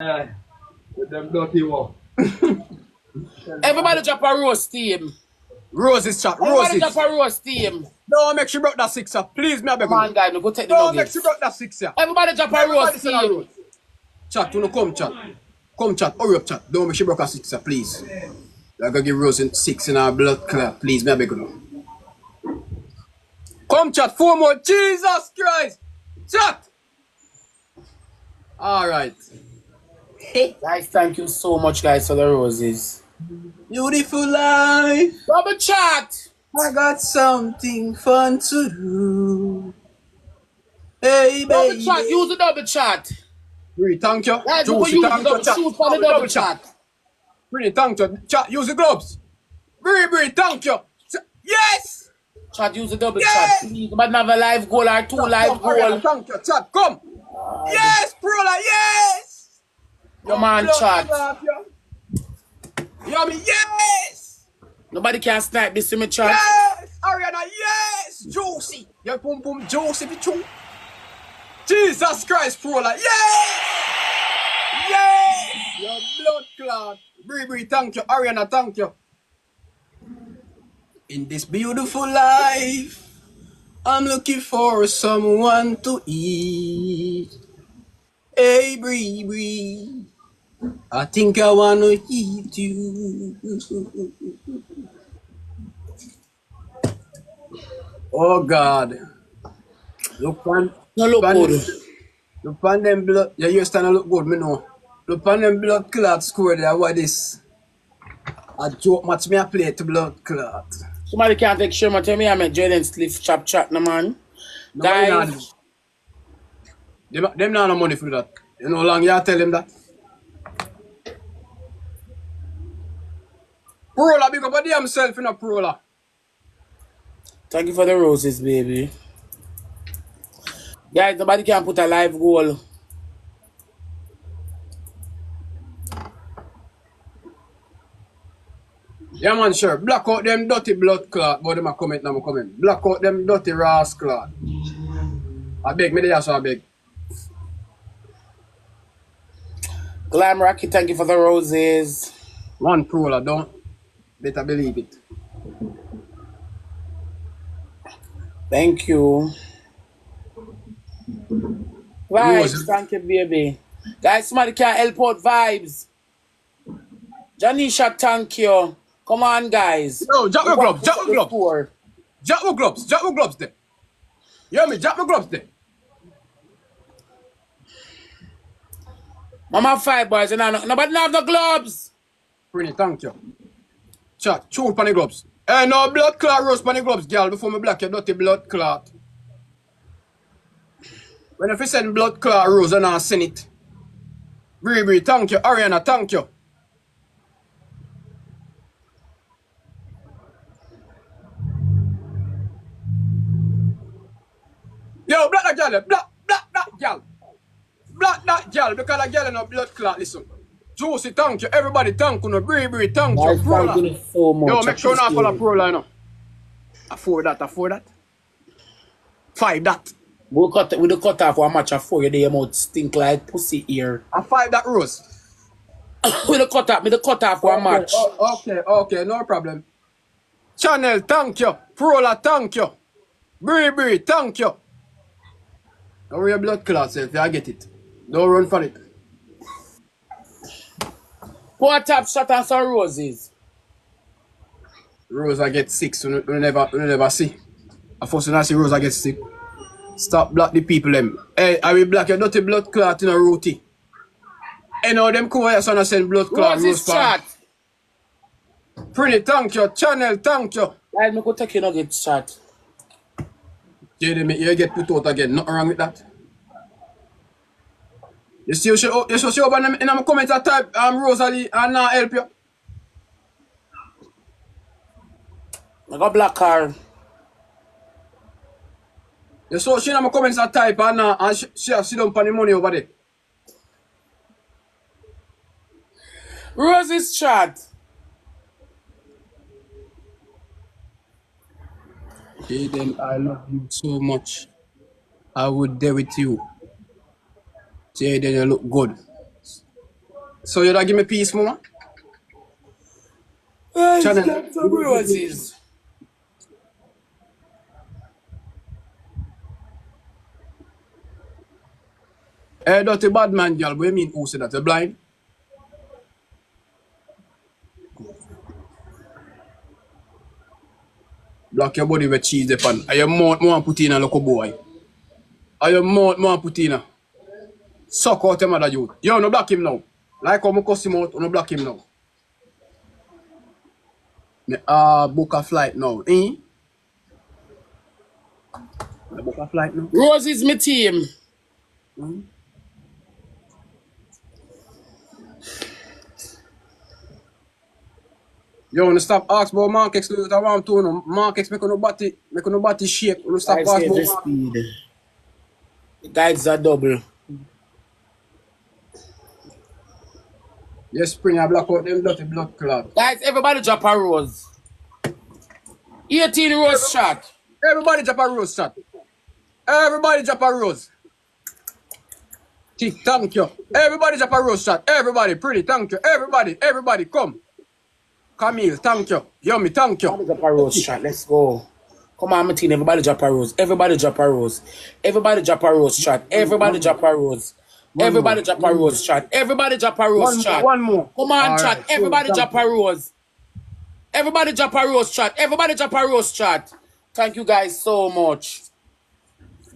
With them dirty walk. Everybody drop a rose team. Roses chat, Everybody roses. drop a rose team. Don't make sure you broke that sixer. Please, me I beg Come on, you. guys, we go take the Don't make sure nuggets. you broke that sixer. Everybody drop a Everybody rose send a team. rose. Chat, you know, come chat. Come chat, hurry up chat. Don't make sure you broke a sixer, please. I'm gonna give Rose in 6 in our blood clot. Please, me I beg you. Come chat, 4 more. Jesus Christ. Chat. Alright. Guys, thank you so much, guys, for the roses. Beautiful life. Double chat. I got something fun to do. Hey, Double baby. chat. Use the double chat. Pretty, thank you. Guys, we Juicy, use the thank you, double chat. shoot for the double chat. Pretty, thank you. Chat, use the gloves. Very, thank you. Yes! Chat, use the double Yes! chat. Please, but have a live goal or 2 live goal. Thank you, chat. Come. Yes, Prola, yes! Your man chat. You know me? Yes! Nobody can snipe this in my chat. Yes! Ariana, yes! Juicy. Your boom boom juicy, be true. Jesus Christ, Prola, yes! Yes! Your blood clot. Bree, thank you. Ariana, thank you. In this beautiful life, I'm looking for someone to eat. Hey, Bree, I think I wanna eat you. Oh God. Look on. No look good. Look on them blood. Yeah, you stand to look good, me know. Look on them blood clot score there. What is? A joke match me a play to blood clot. Somebody can't take shame and tell me I met Jaydenn Sliff chap chat, no man. No, Guys. them not no money for that. You know how long you tell them that? Prola, big up a damn self in a Prola. Thank you for the roses, baby. Guys, nobody can put a live goal. Yeah, man, sure. Black out them dirty blood clot, but them a comment now, comment. Black out them dirty ras clot. I beg, me there, so I beg. Glam Rocky, thank you for the roses. One Prola, don't. Better believe it. Thank you. Vibes, thank you, baby. Guys, somebody can help out vibes. Janisha, thank you. Come on, guys. No, jack my gloves, jack my gloves. Jack my gloves there. You hear me? Jack my gloves there. Mama 5 boys, and nobody have the gloves. Pretty, thank you. Chat, chew pan the gloves. Hey, no blood clot rose pan the gloves, girl, before me black your dirty blood clot. When if you send blood clot rose and I send it. Bree, thank you. Ariana, thank you. Yo, black that girl, black that girl. Black that girl, because that girl no blood clot, listen. Josie, thank you. Everybody, thank you. Bree, thank you. Thank you so much. Yo, make sure not follow Prola, no. Afford that. 5 that. We'll cut with the cut off one match of 4, your mouth stink like pussy ear. And 5 that rose. with the cut off one match. Okay, no problem. Channel, thank you. Prola, thank you. Bree, thank you. Don't worry your blood clot self, I get it. Don't run for it. Pour a tap shot and some roses. Rose, I get 6, we never see. I first when I see Rose, I get 6. Stop block the people them. Hey, I will block your dirty blood clot in a roti. Hey, now them come here, son, I send blood clot. Roses chat. Pretty, thank you. Channel, thank you. Guys, me go take your nuggets chat. Jaydenn, you get put out again. Nothing wrong with that. You still show up in the comments that type rosealee and not help you. I got black card. You saw she in my comments that type and she have sit down for the money over there. Roses chat. Jaydenn, I love you so much. I would dare with you. Jaydenn, you look good. So you don't give me peace, mama? Channel. Got some roses. Hey, dirty bad man, girl. What do you mean who said that? You blind? Block your body with cheese upon. Are your mouth more put in a local boy? Are your mouth more put in a? Suck out your mother youth. Yo, no block him now. Like how I cuss him out, no block him now. Me book a flight now. Eh? I book a flight now. Rose is my team. Yo, no stop ask about Mark X to around too. No. Mark X make no body shake. No stop ask about speed. The guides are double. Yes, spring I block out them dirty blood clot. Guys, everybody drop a rose. 18 rose shot. Everybody drop a rose shot. Everybody drop a rose. Thank you. Everybody drop a rose shot. Everybody, pretty, thank you. Everybody, come. Camille, thank you. Yummy, thank you. Everybody drop a rose shot. Let's go. Come on, my team. Everybody drop a rose. Everybody drop a rose. Everybody drop a rose shot. Everybody drop a rose. Everybody drop a rose shot. Everybody drop a rose shot. One more. Come on, chat. Everybody drop a rose. Everybody drop a rose shot. Everybody drop a rose shot. Thank you guys so much.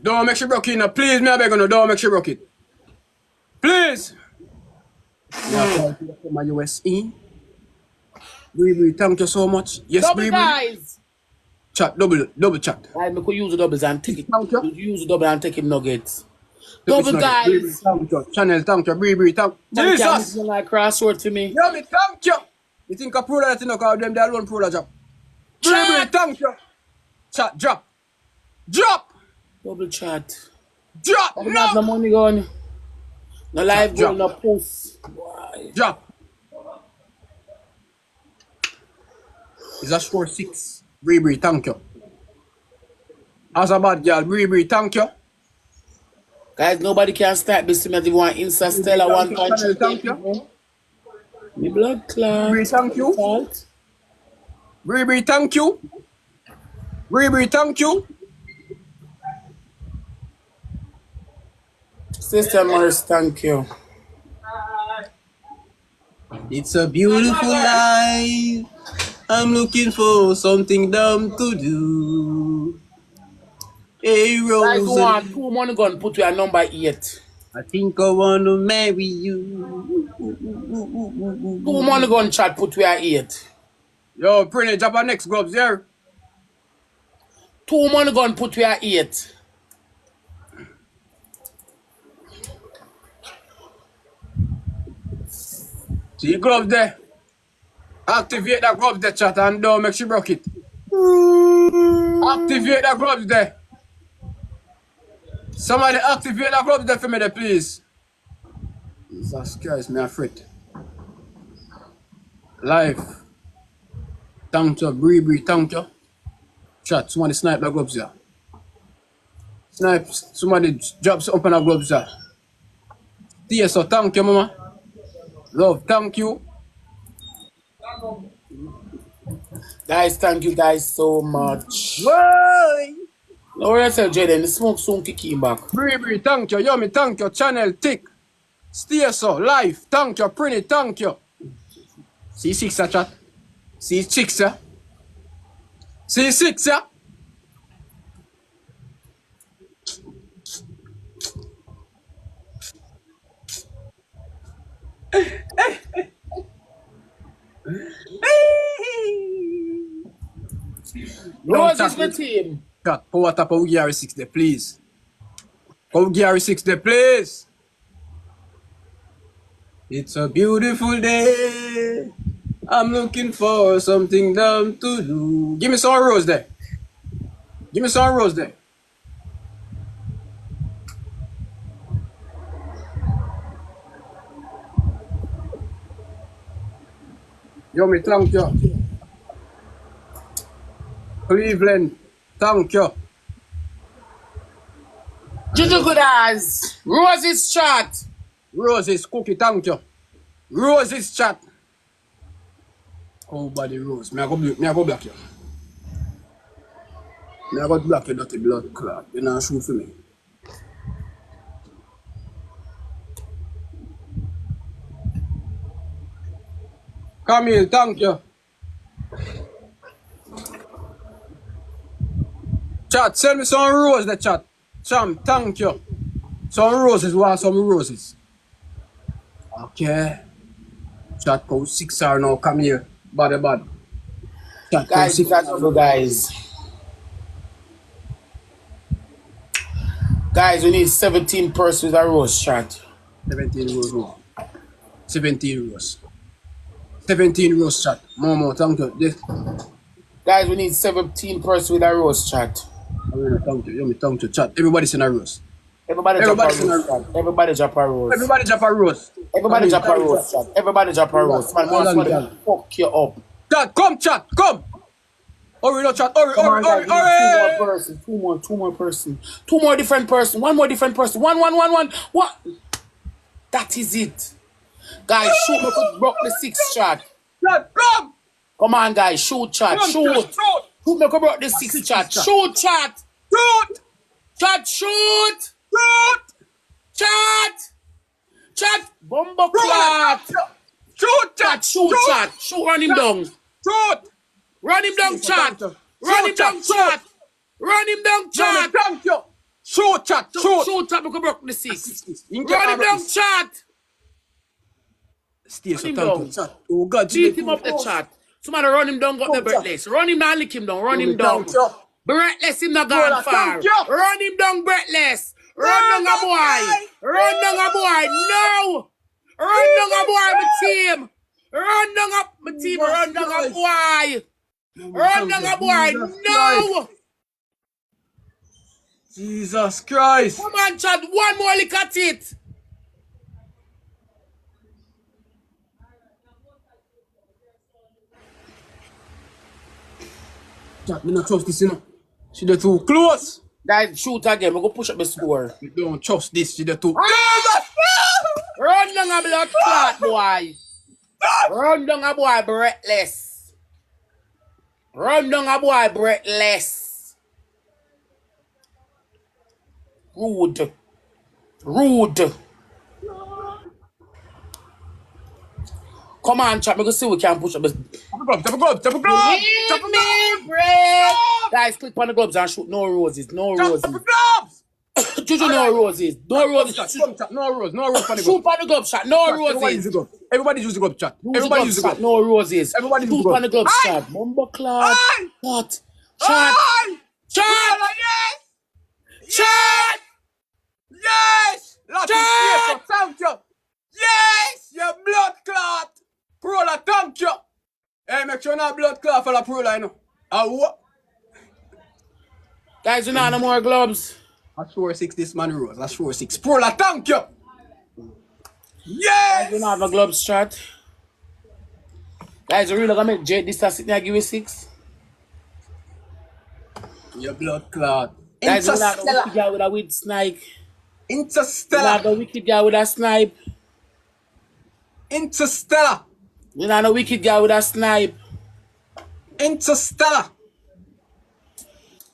Don't make sure broke it now. Please, me I beg you, don't make sure broke it. Please. My USE. Bree, thank you so much. Yes, double guys. Chat, double chat. Right, we could use the doubles and take it. Thank you. Use the double and take it nuggets. Double guys. Bree, thank you. Channel, thank you. Bree, thank you. Jesus. Like crossword to me. Yeah, me thank you. You think I pro that you know because them they alone pro that job. Bree, thank you. Chat, drop. Double chat. Drop. No. Have no money going. No live going, no post. Drop. Is that score 6? Bree, thank you. As a bad girl, Bree, thank you. Guys, nobody can start this to me. They want Insta Stella 1.3. Thank you. Me blood clot. Bree, thank you. Bree, thank you. Bree, thank you. Sister Morris, thank you. It's a beautiful life. I'm looking for something dumb to do. Hey, Rose. Guys, who want 2 money gun put your number 8. I think I want to marry you. 2 money gun chat put your 8. Yo, Prinny, drop our next gloves here. 2 money gun put your 8. See gloves there. Activate that gloves there, chat, and don't make sure broke it. Activate that gloves there. Somebody activate that gloves there for me there, please. Jesus Christ, me afraid. Life. Thank you, Bree, thank you. Chat, somebody snipe that gloves there. Snipe, somebody drop something on that gloves there. Yes, so thank you, mama. Love, thank you. Guys, thank you guys so much. Why? Now what I tell Jaydenn, the smoke soon kick him back. Bree, thank you. Yummy, thank you. Channel, tick. Stay so. Life, thank you. Pretty, thank you. See 6, chat. See 6, yeah. See 6, yeah. Rose is my team. Chat, power tap of Gary 6 there, please. Of Gary 6 there, please. It's a beautiful day. I'm looking for something dumb to do. Give me some rose there. Give me some rose there. Yo, me thank you. Cleveland, thank you. Juju good eyes. Rose is shot. Roses, cookie, thank you. Roses chat. Oh, body Rose. Me I go black you. Me I go black you dirty blood clot. You not shoot for me. Camille, thank you. Chat, send me some roses, the chat. Cham, thank you. Some roses, want some roses. Okay. Chat code 6R now, come here. Bad. Chat code Guys, 6R. that's all, guys. Guys, we need 17 persons with a rose chat. 17 rose more. 17 rose. 17 rose chat. More, thank you. This. Guys, we need 17 persons with a rose chat. Thank you. Thank you. Chat. Everybody send a rose. Everybody drop a rose chat. Everybody drop a rose. Everybody drop a rose. Everybody drop a rose chat. Everybody drop a rose. Man, somebody fuck you up. Chat, come. Hurry, no chat. Hurry. Two more person. Two more different person. One more different person. One. What? That is it. Guys, shoot me to block the 6 chat. Chat, come. Come on, guys. Shoot chat. Shoot. Shoot me to block the 6 chat. Shoot chat. Shoot. Chat, shoot. Chat. Bomba chat. Shoot, chat. Shoot, run him down. Shoot. Run him down, chat. Run him down, chat. Thank you. Shoot, chat. Shoot, chat. We can block the 6. Run him down, chat. Stay so thank you, chat. Oh God, Beat him up the chat. Somebody run him down, got the breathless. Run him down, lick him down. Run him down. Breathless him not gone far. Run him down, breathless. Run down a boy. No. Run down a boy, my team. Run down a boy. No. Jesus Christ. Come on, chat. One more lick at it. Chat, me not trust this, you know. She the too close. Guys, shoot again. We go push up the score. You don't trust this. She the too. Run down a blood clot, boy. Run down a boy breathless. Rude. Come on, chat. We go see we can push up the. Tap a glove. Guys, click on the gloves and shoot. No roses. Tap a gloves. Juju, no roses. No roses. No rose for the Shoot on the glove shot. No roses. Everybody use the glove chat. Everybody use the glove. No roses. Everybody use the Shoot glove. on the glove shot. Mumbo cloud. Chat. Yes! Latin thank you! Yes! Your blood clot! Prola, thank you! Hey, make sure not blood clot for the Prola, you know. What? Guys, you know no more gloves. That's 4-6 this man rose. That's 4-6. Prola, thank you! Yes! Guys, you know have a gloves chat. Guys, you really gonna make Jaydenn this sit there and give you 6? Your blood clot. Guys, you know have a wicked guy with a weed snipe. Interstellar. You know have a wicked guy with a snipe. Interstellar. You know a wicked guy with a snipe. Interstellar.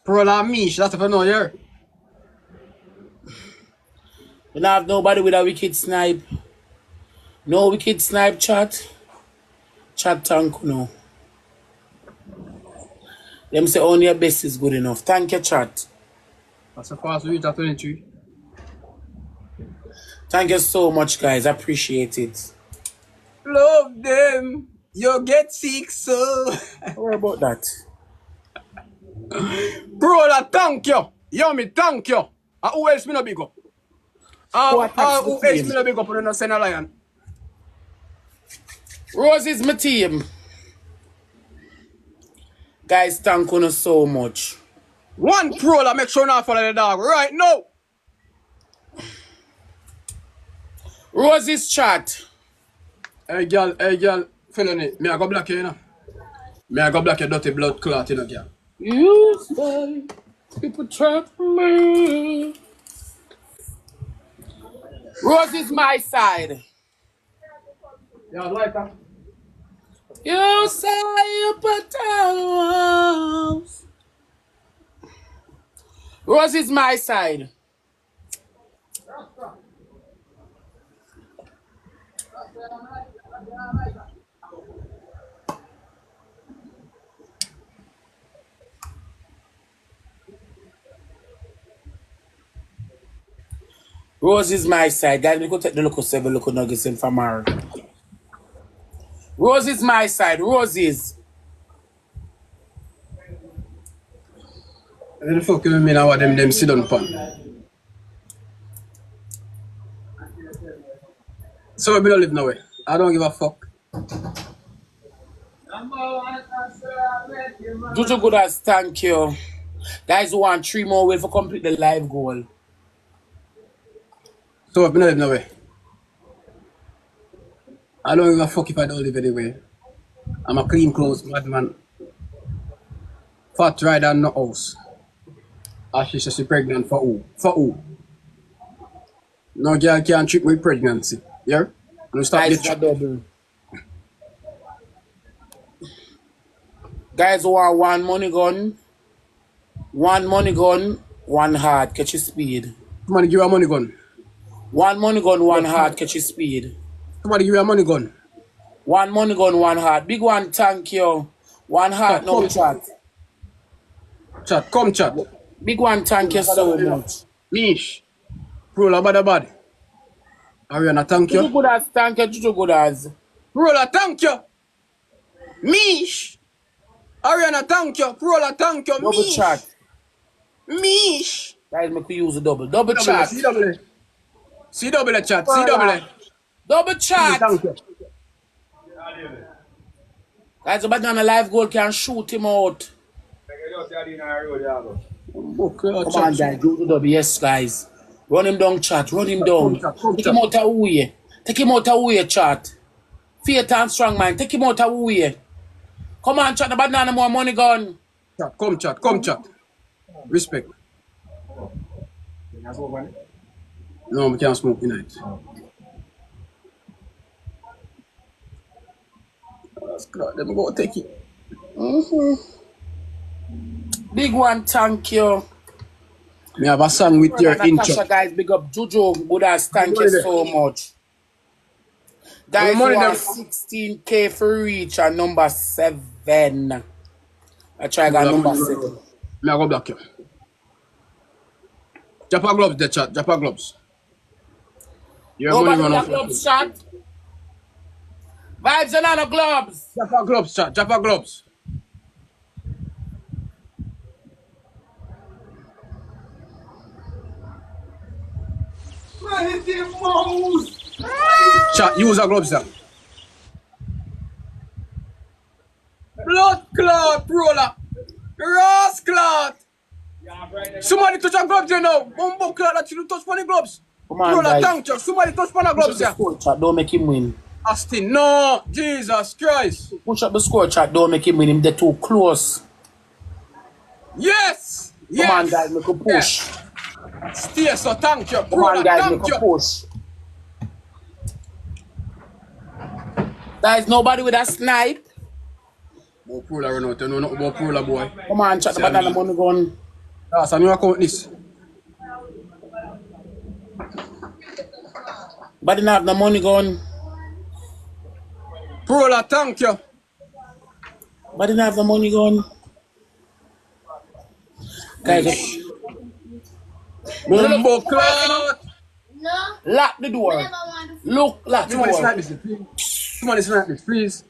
Prola Mish, that's if I know here. You don't have nobody with a wicked snipe. No wicked snipe chat. Chat tank no. Them say only your best is good enough. Thank you, chat. That's a fast reach at 23. Thank you so much, guys. I appreciate it. Love them. You get sick, so. What about that? Prola, thank you. Yummy, thank you. Who else me no big up? Who else me no big up on the Senna Lion? Rose is my team. Guys, thank you so much. One Prola, make sure not follow the dog right now. Rose's chat. Hey girl, felony, me I go black you, you know. Me I go black your dirty blood clot, you know, girl. You say people trap me. Rose is my side. Yeah, like that. You say you put on. Rose is my side. Rose is my side. Guys, we go take the local 7 local nuggets in from her. Rose is my side. Rose is. What the fuck you mean how them sit down pan? So we don't live nowhere. I don't give a fuck. Juju good as thank you. Guys who want 3 more will for complete the live goal. So we don't live nowhere. I don't give a fuck if I don't live anywhere. I'm a clean clothes madman. Fat rider no house. And she says she's pregnant for who? For who? No girl can't trick me with pregnancy. Yeah? No stop Guys, the double. Guys who want 1 money gun. 1 money gun, 1 heart, catch your speed. Somebody give you a money gun. 1 money gun, 1 heart, catch your speed. Somebody give you a money gun. 1 money gun, 1 heart. Big one, thank you. 1 heart, no chat. Chat, come chat. Big one, thank you so much. Mish. Roller bada bad. Ariana, thank you. Juju good as, thank you, Juju good as. Roller, thank you. Mish. Ariana, thank you. Roller, thank you. Double Mish. chat. Mish. Guys, make we use a double. Double chat. C double. C double chat. C double. Double chat. Thank you. Guys, the banana live goal can shoot him out. Come on, guys, do the double. Yes, guys. Run him down, chat. Run him down. Take him out of way. Take him out of way, chat. Faith and strong mind. Take him out of way. Come on, chat. The banana more money gun. Chat, come chat. Come chat. Respect. No, we can't smoke tonight. That's good. Let me go take it. Big one, thank you. Me have a song with your intro. Natasha, guys, big up Juju. Good as, thank you so much. Guys, we want 16K for reach at number 7. I try got number 7. Me I go block you. Japa gloves, the chat. Japa gloves. Nobody got gloves, chat. Vibes and other gloves. Japa gloves, chat. Japa gloves. Chat, use a gloves there. Blood clot, roller. Rose clot. Somebody touch a gloves there now. Bumbo clot that you touch funny gloves. Come on, roller, guys. thank you. Somebody touch funny gloves there. Chat, don't make him win. Austin, no. Jesus Christ. Push up the score, chat. Don't make him win. Him, they're too close. Yes. Come on, guys. Make a push. Yeah. Stay so thank you. Come on, guys. Make a push. Guys, nobody with a snipe. Oh, Prola run out. You know nothing about Prola, boy. Come on, chat. The banana money gun. That's a new account this. But didn't have the money gun. Prola, thank you. But didn't have the money gun. Guys, Bumbo clot. No. lock the door. Look, lock the Somebody door. snap this, please. Somebody snap this, please.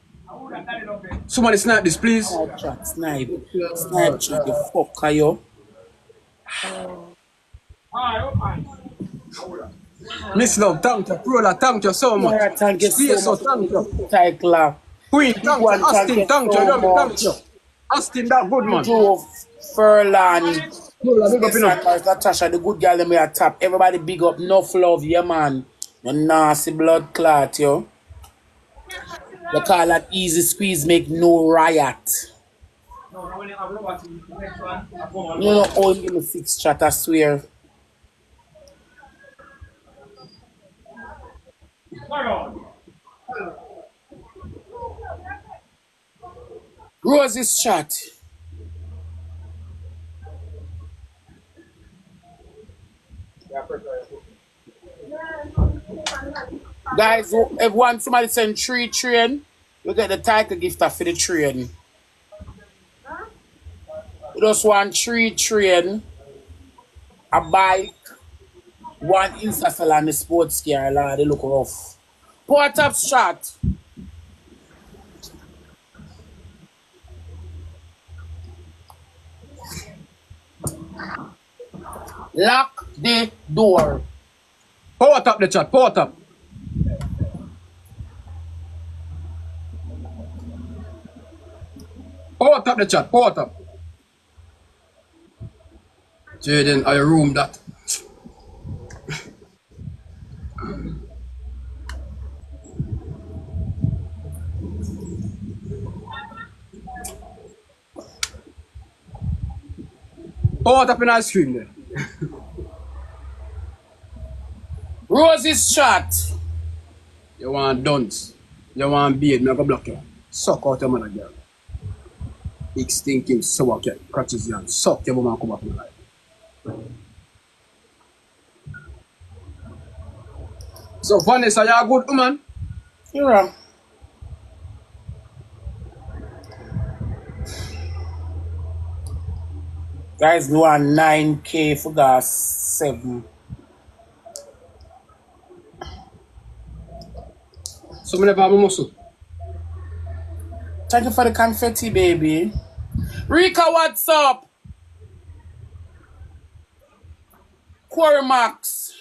Somebody snap this, please. Oh, chat, snipe. Snipe, chat. The fuck are you? Miss Love, thank you. Prola, thank you so much. Yeah, thank you Stay so so much. thank you. Tyler. Queen, thank you. One, Austin, thank you. so Thank much. you. Austin, that good man. Joe Furlan. Prola, big up enough. Natasha, the good girl, them we are top. Everybody big up, enough love, yeah, man. You nasty blood clot, yo. They call that easy squeeze, make no riot. You know, all give me 6 chat, I swear. Rose's chat. Guys, if one somebody send 3 train, you get the title gift for the train. You just want 3 train, a bike, 1 Insta seller and the sports car, Lord, they look rough. Port up shot. Lock the door. Power tap the chat, power tap. Power tap the chat, power tap. Jaydenn, I room that. Power tap in ice cream there. Rose's shot. You want dunce. You want beard, me go block you. Suck out your mother girl. Big stinking sour cat, catches you and suck your woman come back in your life. So Vanessa, you a good woman? You're wrong. Guys, we want 9K for gas 7. So me never have a muscle. Thank you for the confetti, baby. Rika, what's up? Quarry Max.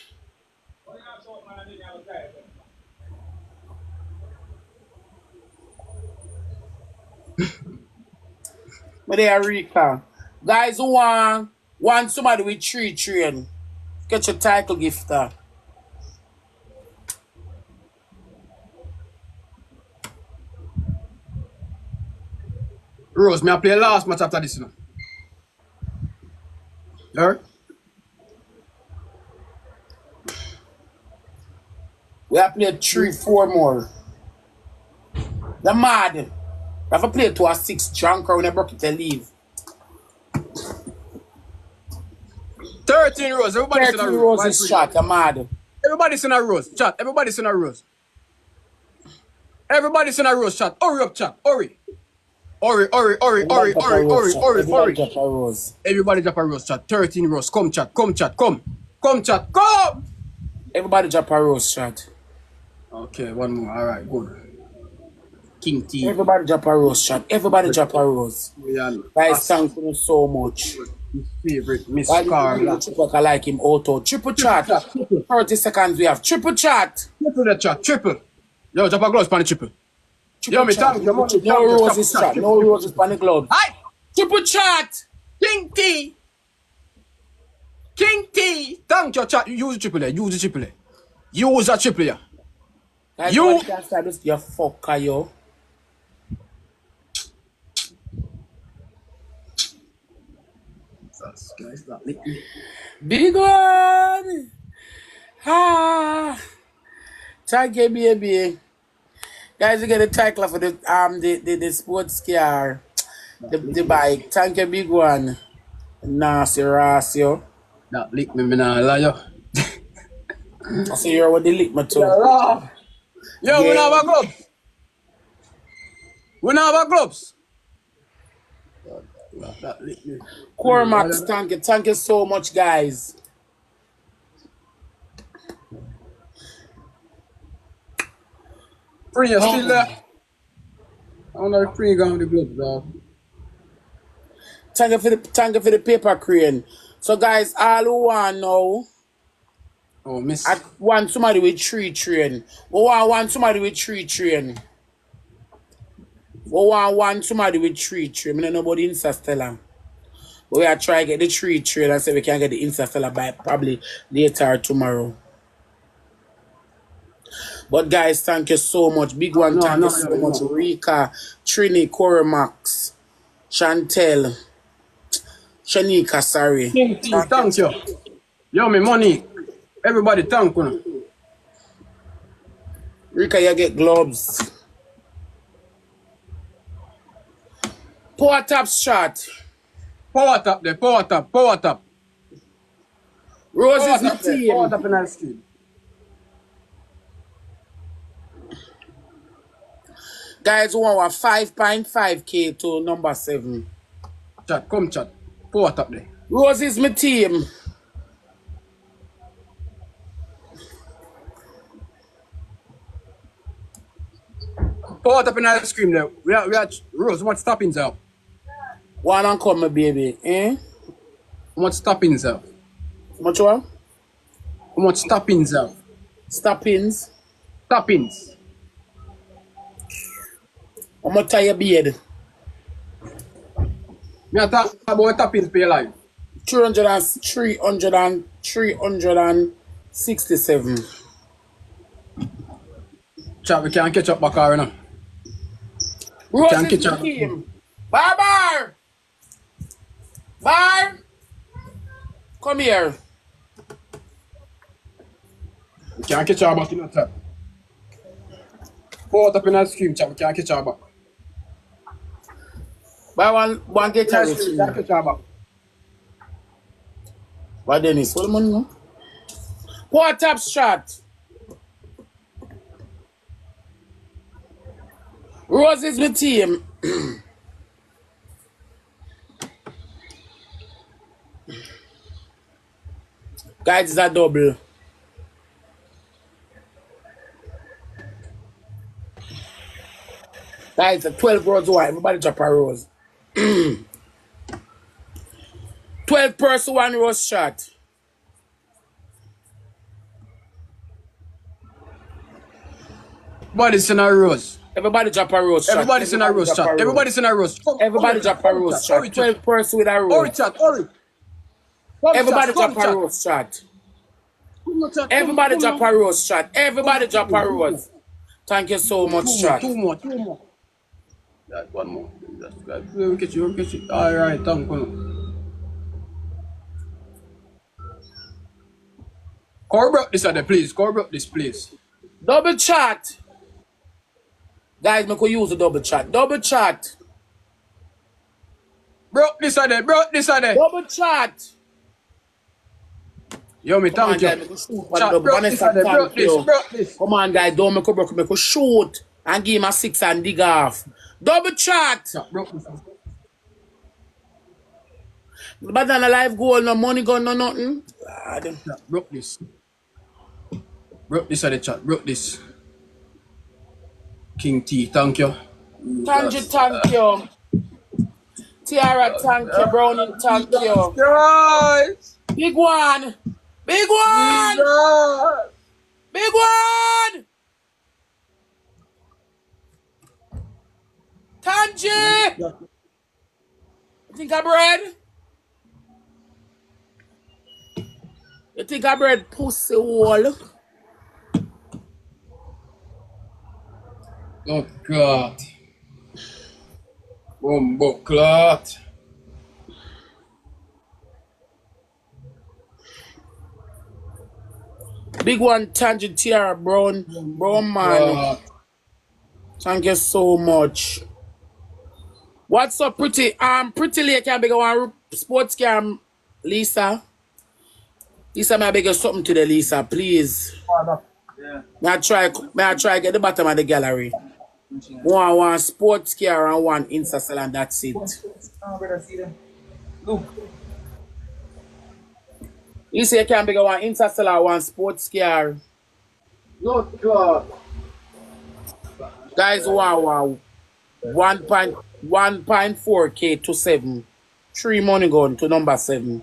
But they are Rika. Guys who want somebody with 3 train, get your title gifter. Rose, me I play last match after this, you know. You heard? We have played 3, 4 more. The mad. We have to play to a 6 junker when they broke it and leave. 13 Rose, everybody's in a 13 Rose. Rose is shot, the mad. Everybody's in a Rose, chat. Everybody's in a Rose. Everybody's in a Rose, chat. Hurry up, chat. Hurry. Hurry. Everybody drop a rose. Everybody drop a Rose, chat. 13 Rose. Come, chat. Come, chat. Come. Come, chat. Come. Everybody drop a rose, chat. Okay, one more. All right, good. King T. Everybody drop a rose, chat. Everybody drop a rose. Yeah, Guys, thank you so much. his favorite, Miss Guys, Carla. I like him auto. Triple chat. 30 seconds we have. Triple chat. Triple the chat. Triple. Yo, drop a gloves on the triple. Yo, me thank you. No roses chat. No roses on the globe. Hi. Triple chat. King T. King T. Thank you, chat. Use the triple there. Use the triple there. Use that triple there. Guys, You- you can't start this. You fucker, yo. Big one. Ah. Thank you, baby. Guys, you get a title for the sports car. The bike. Thank you, big one. Nasty Ras, yo. That lick me nah lie, yo. I see you're with the lick me too. Yo, Yeah. we not have a gloves. We not have a gloves. That lick me. Cormax, thank you. Thank you so much, guys. Free, you still there? I wonder if Free gone with the gloves, dog. Thank you for the paper crane. So guys, all who want now, Oh, miss. I want somebody with 3 train. We want somebody with 3 train. We want somebody with 3 train. I don't know about the Instastellar. But we are trying to get the 3 train and say we can get the Instastellar by probably later or tomorrow. But guys, thank you so much. Big one, thank you so much. Rika, Trini, Cormax, Chantel, Shanika, sorry. Thank you. Yo, me money. Everybody thank you. Rika, you get gloves. Power top shot. Power top there, power top, power top. Rose is my team. Power top in the screen. Guys, we want 5.5K to number 7. Chat, come chat. Power top there. Rose is my team. Power top in the screen there. We are Rose, what stopping out? One and come, my baby. Eh? What stoppings out? Much one? What stoppings out? Stoppings. Stoppings. I'm gonna tie your beard. Me talk about stoppings for your life. 367. Chat, we can't catch up back here now. Rose Can't is catch my up. team. Bar. Bar. Come here. We can't catch her back in the chat. Power top in the screen, chat, we can't catch her back. Buy one get her. We can't catch her back. Why Dennis? What the money no? Power top shot. Rose is my team. Guys, it's a double. Guys, a 12 rose one. Everybody drop a rose. 12 person, 1 rose shot. Everybody's in a rose. Everybody drop a rose shot. Everybody's in a rose chat. Everybody's in a rose. Everybody drop a rose shot. 12 person with a Hurry rose. chat, hurry. Everybody drop a rose shot. Everybody drop a rose shot. Everybody drop a rose. Thank you so much, chat. Two more. That one more. We'll catch you. Alright, thank you. Corbett this other please. Corbett this please. Double chat. Guys, we could use the double chat. Double chat. Broke this other. Double chat. Yo, me Come on, thank you. guys, we could shoot for Chat, the broke double. this Vanessa, other. thank you. Broke this. Come on, guys, don't make a broke. Make a shoot and give him a 6 and dig off. Double chat. Chat, broke this. But than a life goal, no money gone, no nothing. Chat, broke this. Broke this other chat. Broke this. King T, thank you. Thank you. Tiara, thank you. Browning, thank you. Guys. Big one. Big one. Big one. Tanji. You think I bread? You think I bread pussy wall? Oh God. Bumbo clot. Big one, Tanji, Tiara, Brown man. Thank you so much. What's up, pretty? Pretty late can be going sports cam, Lisa. Lisa, may I beg you something today, Lisa, please. Yeah. May I try get the bottom of the gallery. One sports car and one Insta cell and that's it. Look. You say you can be one Insta cell or one sports car. No God. Guys, 1.4K to 7. 3 money gone to number 7.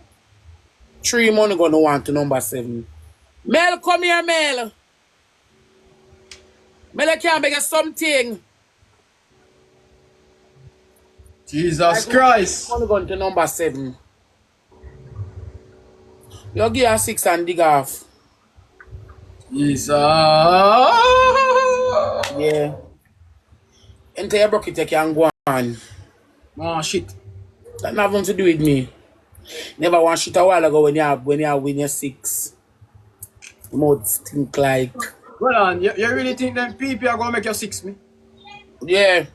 3 money gone to 1 to number 7. Mel, come here, Mel. Mel, I can't beg you something. Jesus Christ. Money gone to number 7. You give her 6 and dig off. Jesus. Yeah. Until you broke it, you can go on. Oh shit. That nothing to do with me. Never want shit a while ago when you win your 6. Mouth stink like. Hold on, you really think them people are gonna make you 6 me? Yeah.